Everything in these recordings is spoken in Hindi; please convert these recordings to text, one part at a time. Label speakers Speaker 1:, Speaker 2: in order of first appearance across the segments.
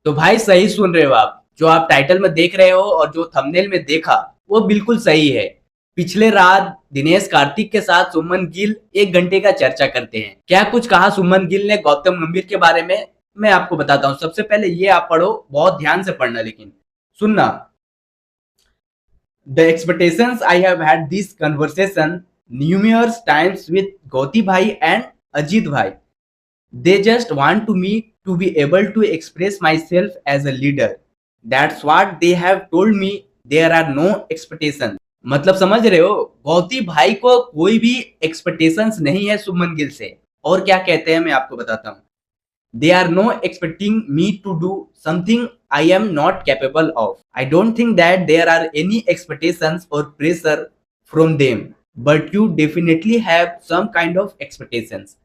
Speaker 1: तो भाई सही सुन रहे हो आप। जो आप टाइटल में देख रहे हो और जो थंबनेल में देखा वो बिल्कुल सही है। पिछले रात दिनेश कार्तिक के साथ सुमन गिल 1 घंटे का चर्चा करते हैं। क्या कुछ कहा सुमन गिल ने गौतम गंभीर के बारे में, मैं आपको बताता हूँ। सबसे पहले ये आप पढ़ो, बहुत ध्यान से पढ़ना, लेकिन सुनना। The expectations I have had this conversation numerous times with Gauti bhai and Ajit bhai. They just want to me to be able to express myself as a leader. That's what they have told me. There are no expectations. मतलब समझ रहे हो, गौती भाई को कोई भी एक्सपेक्टेशंस नहीं है सुमन गिल से। और क्या कहते हैं मैं आपको बताता हूँ। They are no expecting me to do something I am not capable of. I don't think that there are any expectations or pressure from them, but you definitely have some kind of expectations.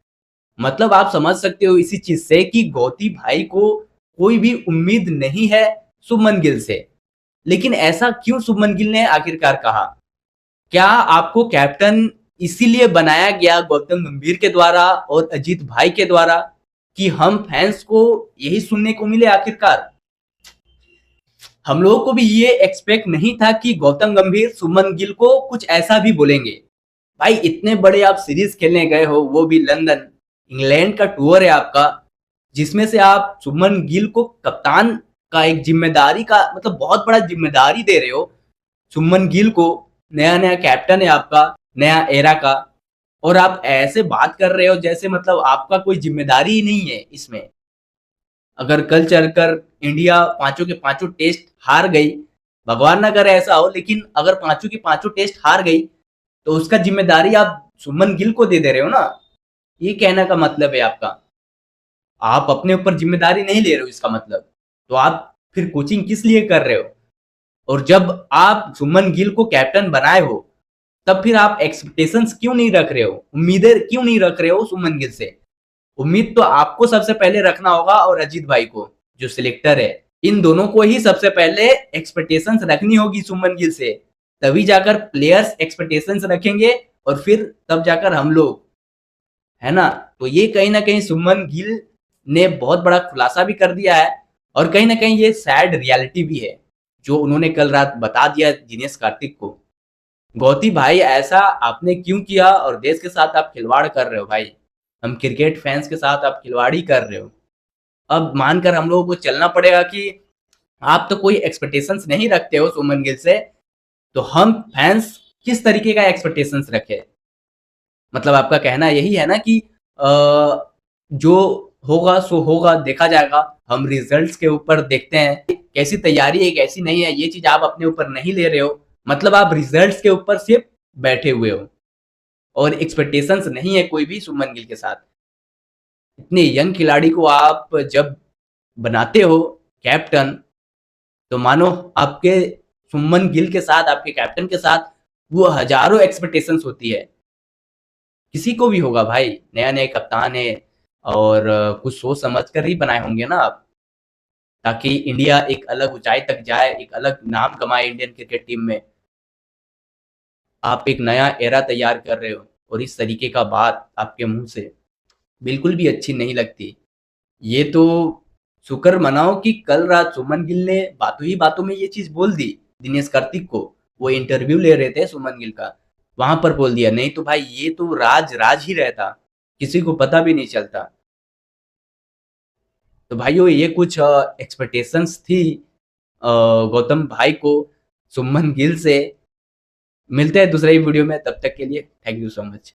Speaker 1: मतलब आप समझ सकते हो इसी चीज से कि गौती भाई को कोई भी उम्मीद नहीं है सुमन गिल से। लेकिन ऐसा क्यों सुमन गिल ने आखिरकार कहा? क्या आपको कैप्टन इसीलिए बनाया गया गौतम गंभीर के द्वारा और अजीत भाई के द्वारा कि हम फैंस को यही सुनने को मिले? आखिरकार हम लोगों को भी ये एक्सपेक्ट नहीं था कि गौतम गंभीर सुमन गिल को कुछ ऐसा भी बोलेंगे। भाई इतने बड़े आप सीरीज खेलने गए हो, वो भी लंदन, इंग्लैंड का टूर है आपका, जिसमें से आप सुमन गिल को कप्तान का एक जिम्मेदारी का मतलब बहुत बड़ा जिम्मेदारी दे रहे हो। सुमन गिल को नया नया कैप्टन है आपका, नया एरा का, और आप ऐसे बात कर रहे हो जैसे मतलब आपका कोई जिम्मेदारी ही नहीं है इसमें। अगर कल चलकर इंडिया पांचों के पांचों टेस्ट हार गई, भगवान ना करे ऐसा हो, लेकिन अगर पांचों की पांचों टेस्ट हार गई तो उसका जिम्मेदारी आप सुमन गिल को दे दे रहे हो ना। ये कहने का मतलब है आपका, आप अपने ऊपर जिम्मेदारी नहीं ले रहे हो इसका मतलब। तो आप फिर कोचिंग किस लिए कर रहे हो? और जब आप सुमन गिल को कैप्टन बनाए हो तब फिर आप एक्सपेक्टेशंस क्यों नहीं रख रहे हो, उम्मीदें क्यों नहीं रख रहे हो सुमन गिल से? उम्मीद तो आपको सबसे पहले रखना होगा, और अजीत भाई को जो सिलेक्टर है, इन दोनों को ही सबसे पहले एक्सपेक्टेशंस रखनी होगी सुमन गिल से। तभी जाकर प्लेयर्स एक्सपेक्टेशंस रखेंगे और फिर तब जाकर हम लोग, है ना। तो ये कहीं ना कहीं सुमन गिल ने बहुत बड़ा खुलासा भी कर दिया है, और कहीं ना कहीं ये सैड रियलिटी भी है जो उन्होंने कल रात बता दिया दिनेश कार्तिक को। गौती भाई ऐसा आपने क्यों किया? और देश के साथ आप खिलवाड़ कर रहे हो भाई, हम क्रिकेट फैंस के साथ आप खिलवाड़ी कर रहे हो। अब मानकर हम लोगों को चलना पड़ेगा कि आप तो कोई एक्सपेक्टेशंस नहीं रखते हो सुमन गिल से, तो हम फैंस किस तरीके का एक्सपेक्टेशंस रखे? मतलब आपका कहना यही है ना कि जो होगा सो होगा, देखा जाएगा, हम रिजल्ट्स के ऊपर देखते हैं कैसी तैयारी है कैसी नहीं है, ये चीज आप अपने ऊपर नहीं ले रहे हो। मतलब आप रिजल्ट्स के ऊपर सिर्फ बैठे हुए हो और एक्सपेक्टेशंस नहीं है कोई भी सुमन गिल के साथ। इतने यंग खिलाड़ी को आप जब बनाते हो कैप्टन, तो मानो आपके सुमन गिल के साथ, आपके कैप्टन के साथ वो हजारों एक्सपेक्टेशंस होती है। किसी को भी होगा भाई, नया नया कप्तान है, और कुछ सोच समझ कर ही बनाए होंगे ना आप, ताकि इंडिया एक अलग ऊंचाई तक जाए, एक अलग नाम कमाए इंडियन क्रिकेट टीम में। आप एक नया एरा तैयार कर रहे हो और इस तरीके का बात आपके मुंह से बिल्कुल भी अच्छी नहीं लगती। ये तो शुक्र मनाओ कि कल रात सुमन गिल ने बातों ही बातों में ये चीज बोल दी दिनेश कार्तिक को। वो इंटरव्यू ले रहे थे सुमन गिल का, वहां पर बोल दिया, नहीं तो भाई ये तो राज राज ही रहता, किसी को पता भी नहीं चलता। तो भाइयों ये कुछ एक्सपेक्टेशंस थी गौतम भाई को सुमन गिल से। मिलते हैं दूसरे ही वीडियो में, तब तक के लिए थैंक यू सो मच।